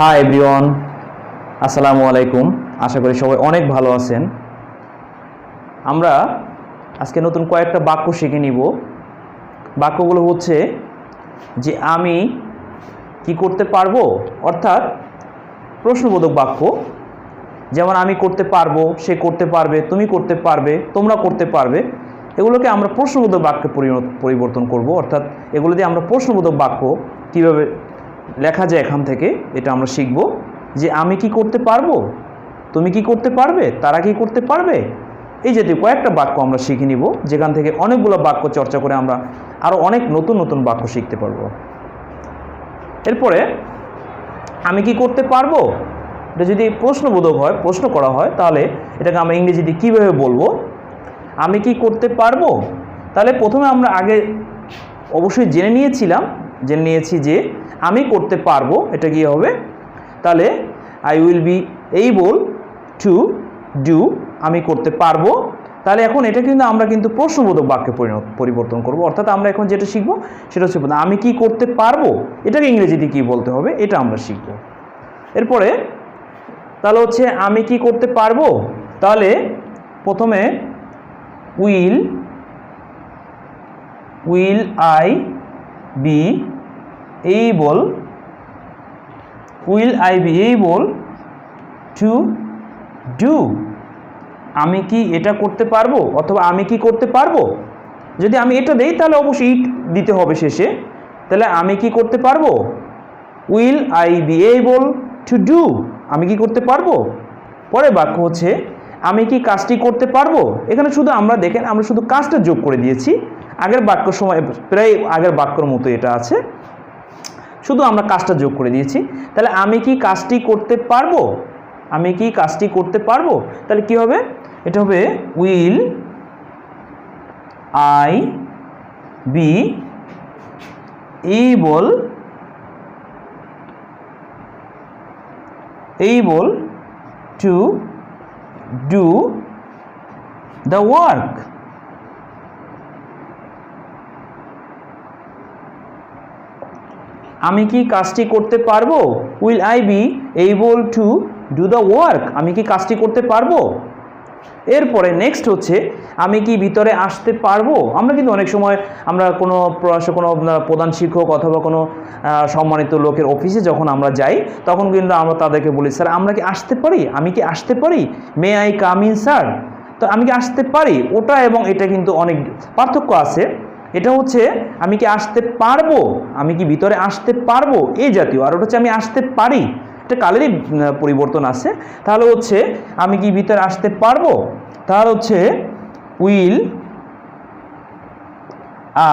Hi everyone, আসসালামু আলাইকুম। আশা করি সবাই অনেক ভালো আছেন। আমরা আজকে নতুন কয়েকটা বাক্য শিখে নিব। বাক্যগুলো হচ্ছে যে আমি কি করতে পারবো, অর্থাৎ প্রশ্নবোধক বাক্য। যেমন আমি করতে পারবো, সে করতে পারবে, তুমি করতে পারবে, তোমরা করতে পারবে। এগুলোকে আমরা প্রশ্নবোধক বাক্যে পরিবর্তন করব, অর্থাৎ এগুলো দিয়ে আমরা প্রশ্নবোধক বাক্য কীভাবে লেখা যায় এখান থেকে এটা আমরা শিখব। যে আমি কি করতে পারবো, তুমি কি করতে পারবে, তারা কি করতে পারবে, এই জাতীয় কয়েকটা বাক্য আমরা শিখে নিব, যেখান থেকে অনেকগুলো বাক্য চর্চা করে আমরা আরও অনেক নতুন নতুন বাক্য শিখতে পারবো। এরপরে আমি কি করতে পারবো, এটা যদি প্রশ্নবোধক হয়, প্রশ্ন করা হয়, তাহলে এটাকে আমরা ইংরেজিতে কীভাবে বলবো। আমি কি করতে পারবো, তাহলে প্রথমে আমরা আগে অবশ্যই জেনে নিয়েছি যে আমি করতে পারবো, এটা কি হবে, তাহলে I will be able to do, আমি করতে পারবো। তাহলে এখন এটা কিন্তু আমরা প্রশ্নবোধক বাক্যে পরিবর্তন করব, অর্থাৎ আমরা এখন যেটা শিখবো সেটা হচ্ছে আমি কি করতে পারবো, এটাকে ইংরেজিতে কি বলতে হবে এটা আমরা শিখব। এরপরে তাহলে হচ্ছে আমি কি করতে পারবো, তাহলে প্রথমে will I be able, will I be able to do, আমি কি এটা করতে পারবো, অথবা আমি কি করতে পারবো। যদি আমি এটা দেই তাহলে অবশ্যই ইট দিতে হবে শেষে। তাহলে আমি কি করতে পারবো, will I be able to do, আমি কি করতে পারবো। পরের বাক্য হচ্ছে আমি কি কাজটি করতে পারবো। এখানে শুধু আমরা দেখেন, আমরা শুধু কাজটা যোগ করে দিয়েছি। আগের বাক্য সময় প্রায় আগের বাক্যর মতো এটা আছে, শুধু আমরা কাজটা যোগ করে দিয়েছি। তাহলে আমি কি কাজটি করতে পারবো, আমি কি কাজটি করতে পারবো, তাহলে কি হবে, এটা হবে will I be able to do the work. আমি কি কাজটি করতে পারবো, will I be able to do the work, আমি কি কাজটি করতে পারবো। এরপরে নেক্সট হচ্ছে আমি কি ভিতরে আসতে পারবো। আমরা কিন্তু অনেক সময় আমরা কোনো প্রধান শিক্ষক অথবা কোনো সম্মানিত লোকের অফিসে যখন আমরা যাই, তখন কিন্তু আমরা তাদেরকে বলি, স্যার আমরা কি আসতে পারি, আমি কি আসতে পারি, may I come in sir. তো আমি কি আসতে পারি, ওটা এবং এটা কিন্তু অনেক পার্থক্য আছে। এটা হচ্ছে আমি কি আসতে পারবো, আমি কি ভিতরে আসতে পারবো এই জাতীয়, আর ওটা হচ্ছে আমি আসতে পারি, এটা কালেরই পরিবর্তন আছে। তাহলে হচ্ছে আমি কি ভিতরে আসতে পারবো, তাহলে হচ্ছে will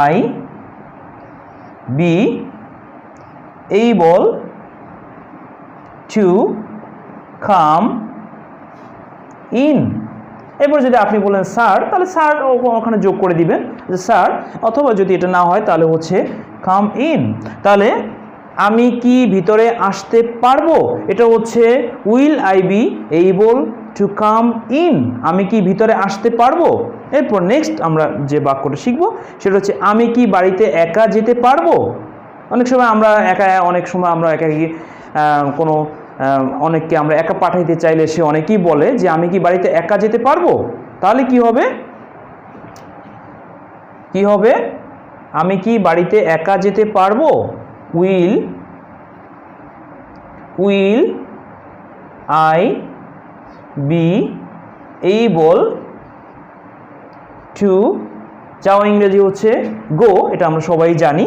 I be able to come in. এরপর যদি আপনি বলেন স্যার, তাহলে স্যার ওখানে যোগ করে দিবেন যে স্যার, অথবা যদি এটা না হয় তাহলে হচ্ছে কাম ইন। তাহলে আমি কি ভিতরে আসতে পারবো, এটা হচ্ছে will I be able to come in, আমি কি ভিতরে আসতে পারবো। এরপর নেক্সট আমরা যে বাক্যটা শিখবো সেটা হচ্ছে আমি কি বাড়িতে একা যেতে পারবো। অনেক সময় আমরা একাকি কোনো অনেককে আমরা একা পাঠাইতে চাইলে সে অনেকেই বলে যে আমি কি বাড়িতে একা যেতে পারবো। তাহলে কি হবে, আমি কি বাড়িতে একা যেতে পারবো, will I be able two, যাও ইংরেজি হচ্ছে গো, এটা আমরা সবাই জানি।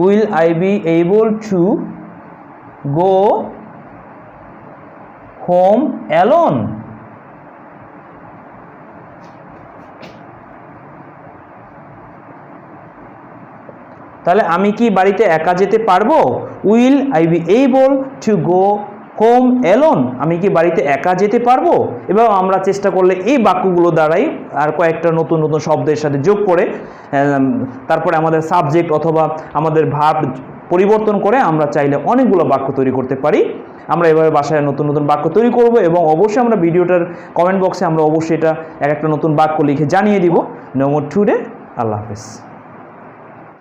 Will I be able to go home alone. তাহলে আমি কি বাড়িতে একা যেতে পারবো, will I be able to go home alone, আমি কি বাড়িতে একা যেতে পারবো। এবার আমরা চেষ্টা করলে এই বাক্যগুলো দ্বারাই আর কয়েকটা নতুন নতুন শব্দের সাথে যোগ করে তারপরে আমাদের সাবজেক্ট অথবা আমাদের ভার্ব পরিবর্তন করে আমরা চাইলে অনেকগুলো বাক্য তৈরি করতে পারি। আমরা এভাবে বাসায় নতুন নতুন বাক্য তৈরি করব, এবং অবশ্যই আমরা ভিডিওটার কমেন্ট বক্সে আমরা অবশ্যই এটা একটা নতুন বাক্য লিখে জানিয়ে দিব। নো মোর টুডে, আল্লাহ হাফেজ।